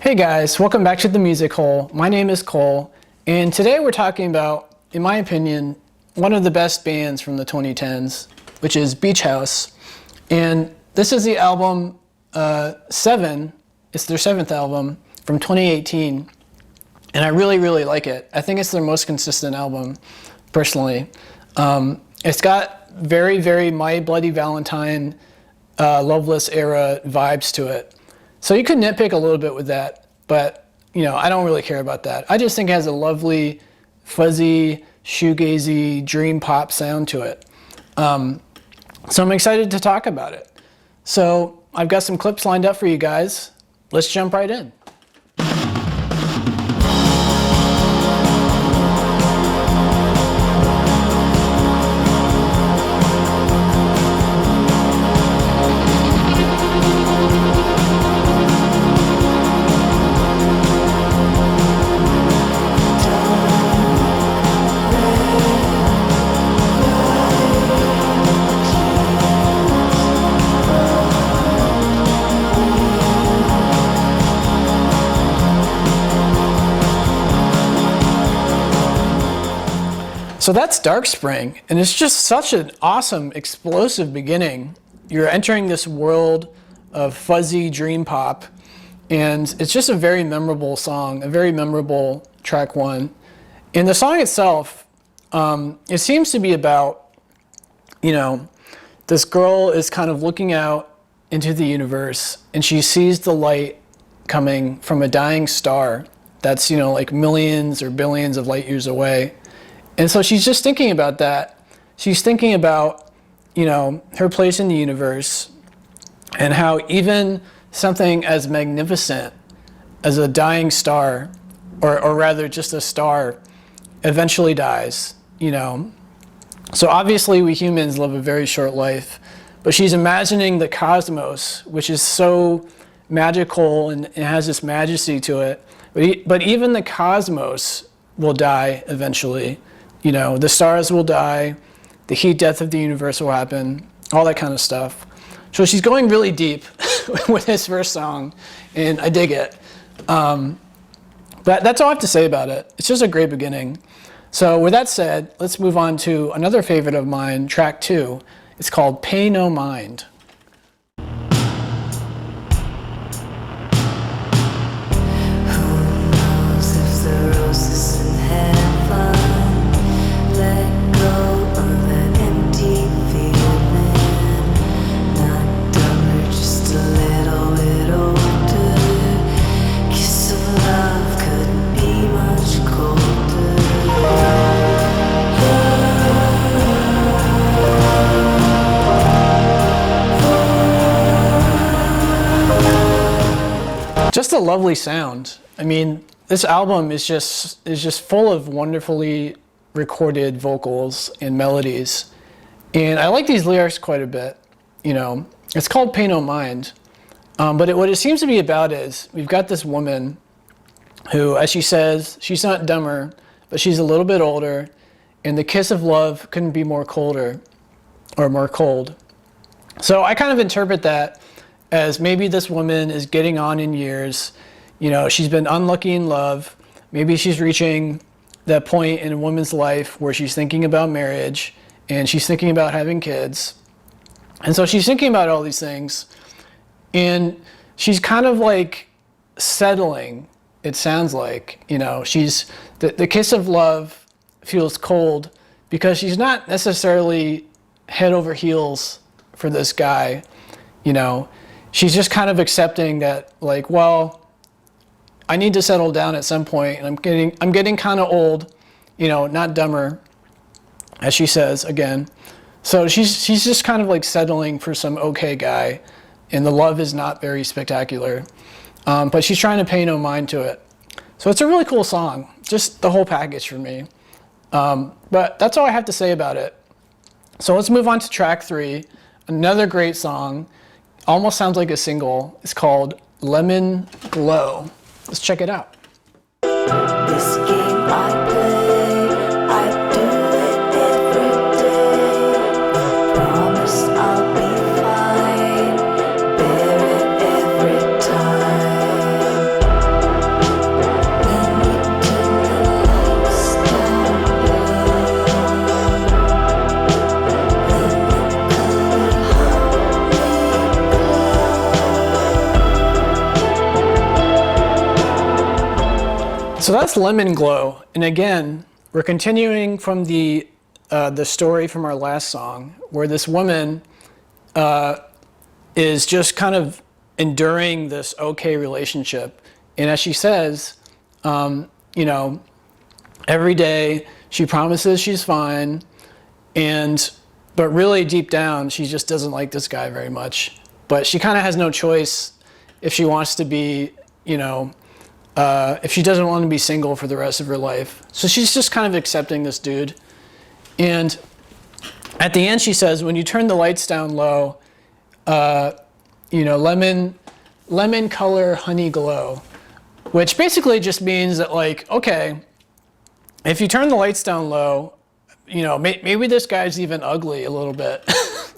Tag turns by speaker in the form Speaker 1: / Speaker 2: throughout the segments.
Speaker 1: Hey guys, welcome back to the Music Hole. My name is Cole, and today we're talking about, in my opinion, one of the best bands from the 2010s, which is Beach House. And this is the album 7. It's their 7th album from 2018, and I really, really like it. I think it's their most consistent album, personally. It's got very, very My Bloody Valentine, Loveless era vibes to it. So you could nitpick a little bit with that, but I don't really care about that. I just think it has a lovely, fuzzy, shoegazy, dream pop sound to it. So I'm excited to talk about it. So I've got some clips lined up for you guys. Let's jump right in. So that's Dark Spring, and it's just such an awesome, explosive beginning. You're entering this world of fuzzy dream pop, and it's just a very memorable song, a very memorable track one. And the song itself, it seems to be about, this girl is kind of looking out into the universe, and she sees the light coming from a dying star that's, like millions or billions of light years away. And so she's just thinking about that. She's thinking about, her place in the universe and how even something as magnificent as a dying star, or rather just a star, eventually dies, So obviously we humans live a very short life, but she's imagining the cosmos, which is so magical and it has this majesty to it. But even the cosmos will die eventually. The stars will die, the heat death of the universe will happen, all that kind of stuff. So she's going really deep with this first song, and I dig it. But that's all I have to say about it. It's just a great beginning. So with that said, let's move on to another favorite of mine, track 2. It's called Pay No Mind. Just a lovely sound. I mean, this album is just full of wonderfully recorded vocals and melodies. And I like these lyrics quite a bit. It's called Pay No Mind. But what it seems to be about is we've got this woman who, as she says, she's not dumber, but she's a little bit older, and the kiss of love couldn't be more colder or more cold. So I kind of interpret that as maybe this woman is getting on in years. She's been unlucky in love. Maybe she's reaching that point in a woman's life where she's thinking about marriage and she's thinking about having kids. And so she's thinking about all these things, and she's kind of like settling, it sounds like. She's the kiss of love feels cold because she's not necessarily head over heels for this guy. She's just kind of accepting that, like, well, I need to settle down at some point, and I'm getting kind of old, not dumber, as she says again. So she's just kind of like settling for some okay guy, and the love is not very spectacular, but she's trying to pay no mind to it. So it's a really cool song, just the whole package for me. But that's all I have to say about it. So let's move on to track 3, another great song. Almost sounds like a single. It's called Lemon Glow. Let's check it out.
Speaker 2: This game I play, I do it every day. Promise I'll be fine, bear it every time.
Speaker 1: So that's Lemon Glow. And again, we're continuing from the story from our last song, where this woman is just kind of enduring this okay relationship. And as she says, you know, every day she promises she's fine, but really deep down, she just doesn't like this guy very much. But she kind of has no choice if she wants to be, you know, if she doesn't want to be single for the rest of her life. So she's just kind of accepting this dude. And at the end, she says, when you turn the lights down low, you know, lemon color honey glow, which basically just means that, like, okay, if you turn the lights down low, you know, maybe this guy's even ugly a little bit,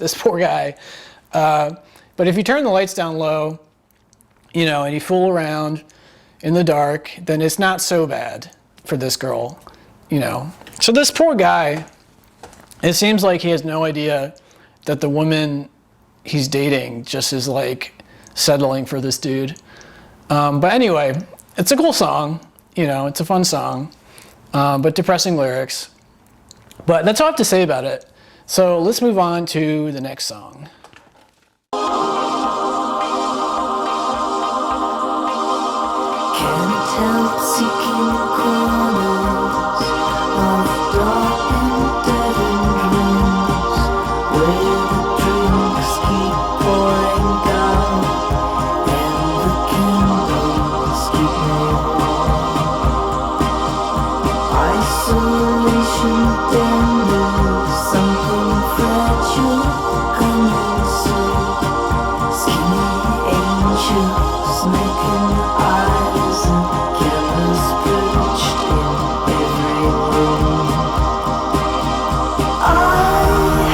Speaker 1: this poor guy. But if you turn the lights down low, you know, and you fool around in the dark, then it's not so bad for this girl, you know. So this poor guy, it seems like he has no idea that the woman he's dating just is like settling for this dude. But anyway, it's a cool song, you know, it's a fun song, but depressing lyrics. But that's all I have to say about it. So let's move on to the next song.
Speaker 2: Can't help seeking corners of dark and dead-end rooms where the drinks keep pouring down and the candles keep me warm. Isolation dandles, something fragile coming soon. Skinny angels making eyes and candles perched in every room. I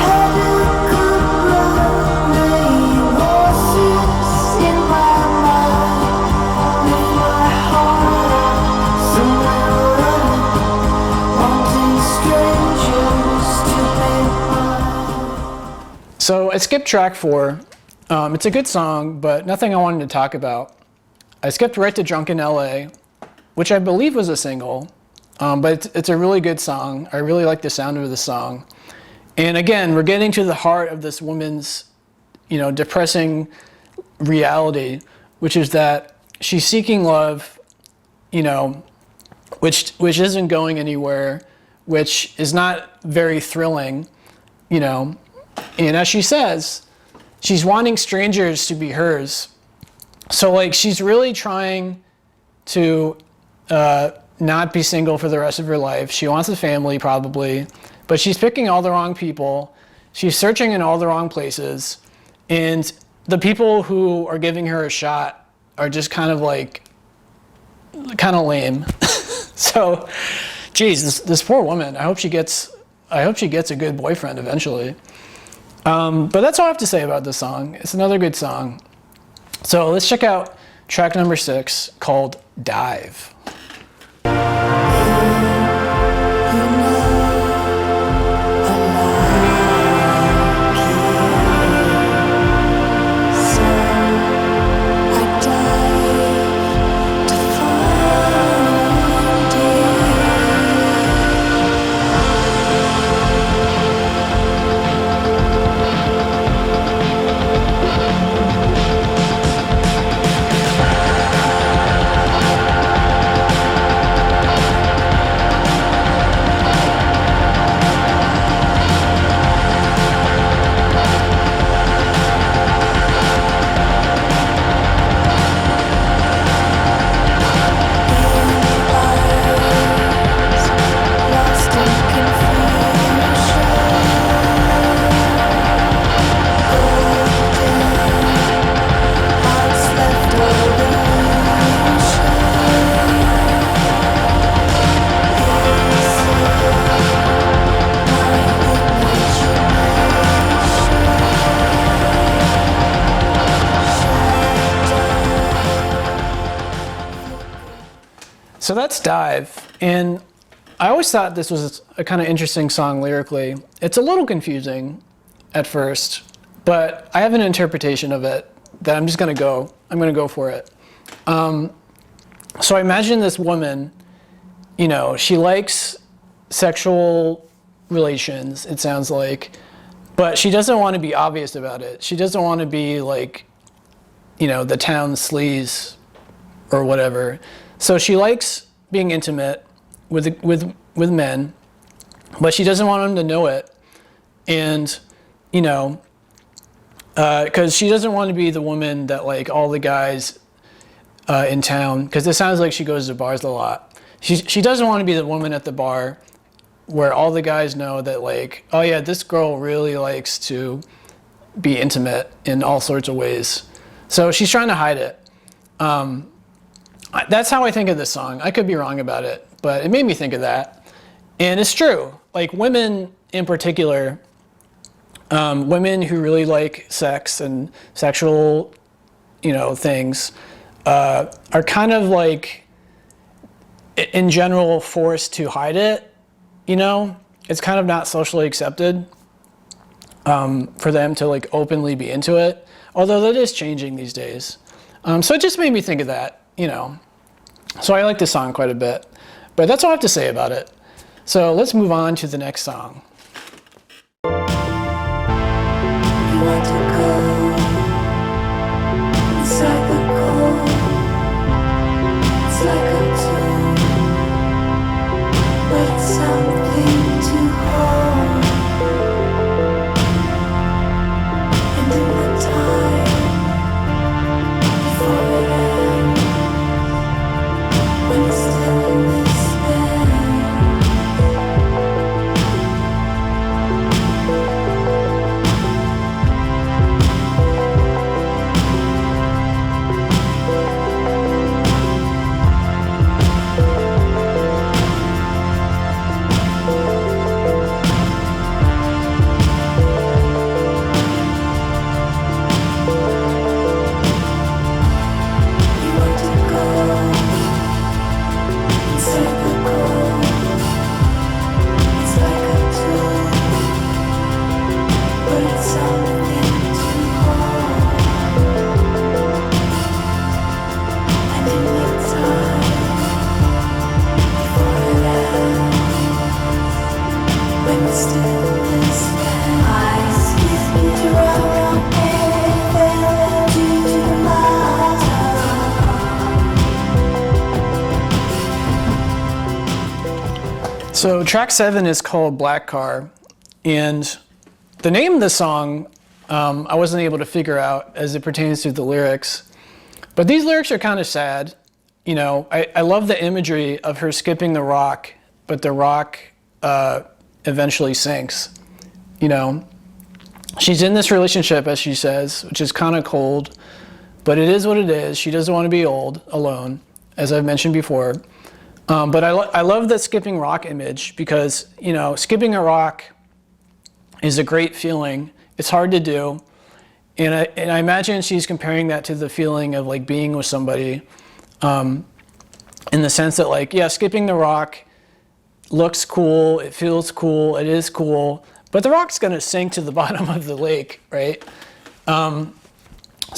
Speaker 2: had a good run, laying horses in my mind, with my heart somewhere running, wanting strangers to be mine.
Speaker 1: So I skipped track 4. It's a good song, but nothing I wanted to talk about. I skipped right to Drunk in LA, which I believe was a single, but it's a really good song. I really like the sound of the song. And again, we're getting to the heart of this woman's, you know, depressing reality, which is that she's seeking love, you know, which isn't going anywhere, which is not very thrilling, you know. And as she says, she's wanting strangers to be hers. So, like, she's really trying to not be single for the rest of her life. She wants a family, probably, but she's picking all the wrong people. She's searching in all the wrong places. And the people who are giving her a shot are just kind of lame. So, geez, this poor woman, I hope she gets a good boyfriend eventually. But that's all I have to say about this song. It's another good song. So let's check out track number 6, called Dive. So that's Dive, and I always thought this was a kind of interesting song lyrically. It's a little confusing at first, but I have an interpretation of it that I'm gonna go for it. So I imagine this woman you know, she likes sexual relations, it sounds like, but she doesn't want to be obvious about it. She doesn't want to be like, you know, the town sleaze or whatever. So she likes being intimate with men, but she doesn't want them to know it. And, you know, because she doesn't want to be the woman that like all the guys in town, because it sounds like she goes to bars a lot. She doesn't want to be the woman at the bar where all the guys know that like, oh yeah, this girl really likes to be intimate in all sorts of ways. So she's trying to hide it. That's how I think of this song. I could be wrong about it, but it made me think of that. And it's true. Like women in particular, women who really like sex and sexual, you know, things, are kind of like, in general, forced to hide it. You know, it's kind of not socially accepted for them to like openly be into it. Although that is changing these days. So it just made me think of that, you know. So I like this song quite a bit. But that's all I have to say about it. So let's move on to the next song.
Speaker 2: You want to go inside the cold. It's like a tomb, but it's something to hold. And in the time before it ends, when the stillness ends. You want to go inside the cold. It's like a tomb, but it's something to hold. And in the time before it ends, when the stillness ends, I skip you around everywhere to my
Speaker 1: So track 7 is called Black Car, and the name of the song I wasn't able to figure out as it pertains to the lyrics, but these lyrics are kind of sad. You know, I love the imagery of her skipping the rock, but the rock eventually sinks. You know, she's in this relationship, as she says, which is kind of cold, but it is what it is. She doesn't want to be old alone, as I've mentioned before. But I love the skipping rock image because, you know, skipping a rock is a great feeling. It's hard to do. And I imagine she's comparing that to the feeling of like being with somebody, in the sense that like, yeah, skipping the rock looks cool, it feels cool, it is cool, but the rock's gonna sink to the bottom of the lake, right? So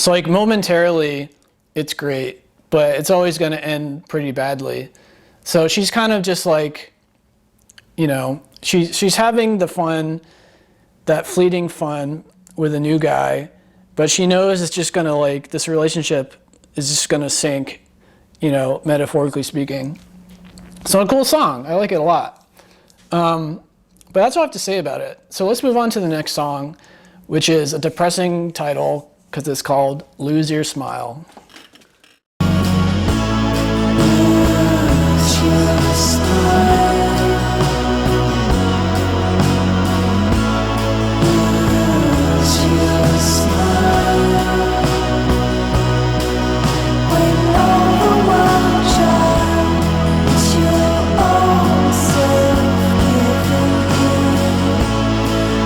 Speaker 1: like momentarily it's great, but it's always gonna end pretty badly. So she's kind of just like, you know, she's having the fun, that fleeting fun with a new guy, but she knows it's just gonna like, this relationship is just gonna sink, you know, metaphorically speaking. So a cool song, I like it a lot. But that's all I have to say about it. So let's move on to the next song, which is a depressing title because it's called Lose Your Smile.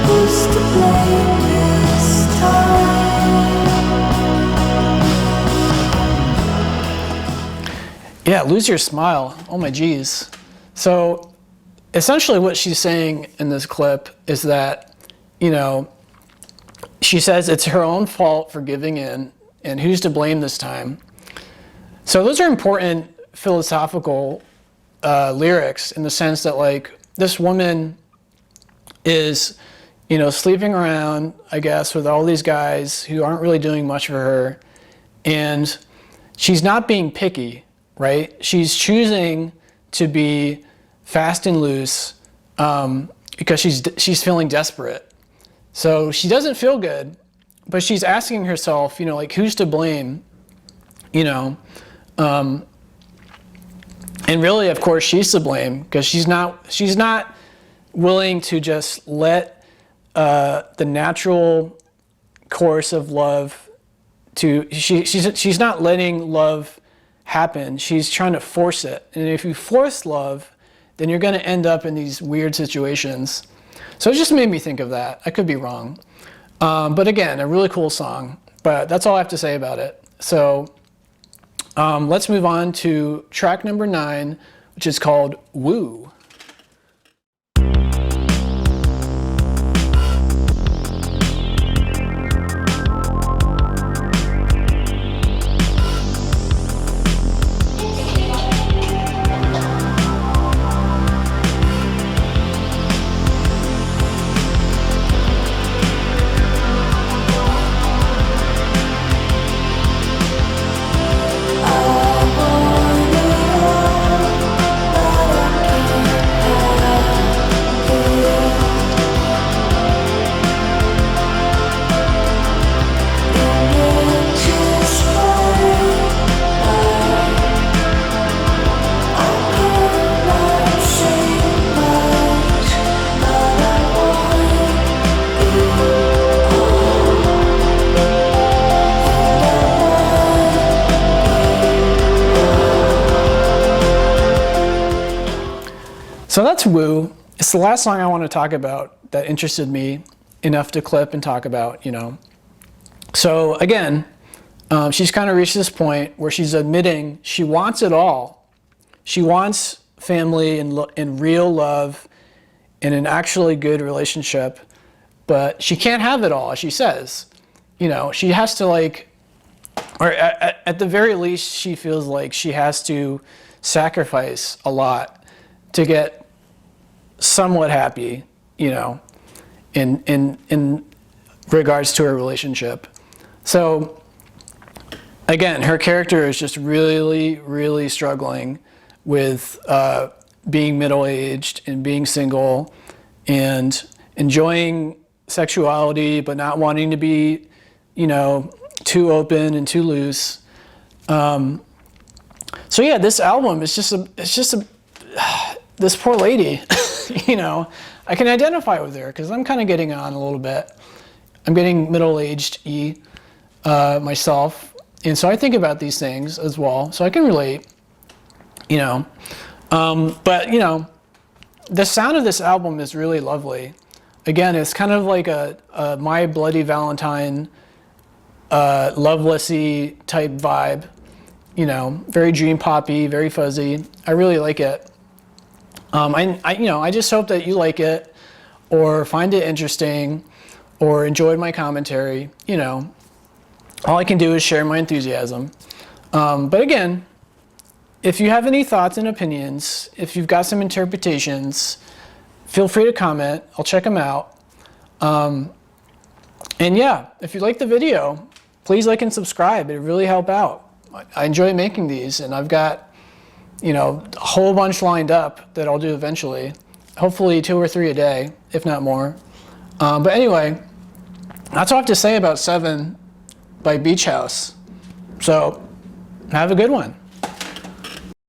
Speaker 2: Who's to blame this time?
Speaker 1: Yeah, lose your smile. Oh my geez. So essentially what she's saying in this clip is that, you know, she says it's her own fault for giving in, and who's to blame this time? So those are important philosophical lyrics in the sense that like this woman is, sleeping around, I guess, with all these guys who aren't really doing much for her, and she's not being picky, right? She's choosing to be fast and loose because she's feeling desperate. So she doesn't feel good, but she's asking herself, like, who's to blame? And really, of course, she's to blame because she's not willing to just let the natural course of love she's not letting love happen. She's trying to force it. And if you force love, then you're going to end up in these weird situations. So it just made me think of that. I could be wrong. But again, a really cool song. But that's all I have to say about it. So let's move on to track number 9, which is called Woo. So that's Woo. It's the last song I want to talk about that interested me enough to clip and talk about, So again, she's kind of reached this point where she's admitting she wants it all. She wants family and real love and an actually good relationship, but she can't have it all, as she says. She has to or at the very least, she feels like she has to sacrifice a lot to get somewhat happy, in regards to her relationship. So again, her character is just really, really struggling with being middle-aged and being single and enjoying sexuality, but not wanting to be, too open and too loose. So yeah, this album is just this poor lady. I can identify with her because I'm kind of getting on a little bit. I'm getting middle-aged myself, and so I think about these things as well. So I can relate, But the sound of this album is really lovely. Again, it's kind of like a My Bloody Valentine, Lovelessy type vibe. Very dream poppy, very fuzzy. I really like it. I just hope that you like it or find it interesting or enjoyed my commentary. All I can do is share my enthusiasm. But again, if you have any thoughts and opinions, if you've got some interpretations, feel free to comment. I'll check them out. And yeah, if you like the video, please like and subscribe. It really help out. I enjoy making these, and I've got a whole bunch lined up that I'll do eventually. Hopefully 2 or 3 a day, if not more. But anyway, that's all I have to say about 7 by Beach House. So have a good one.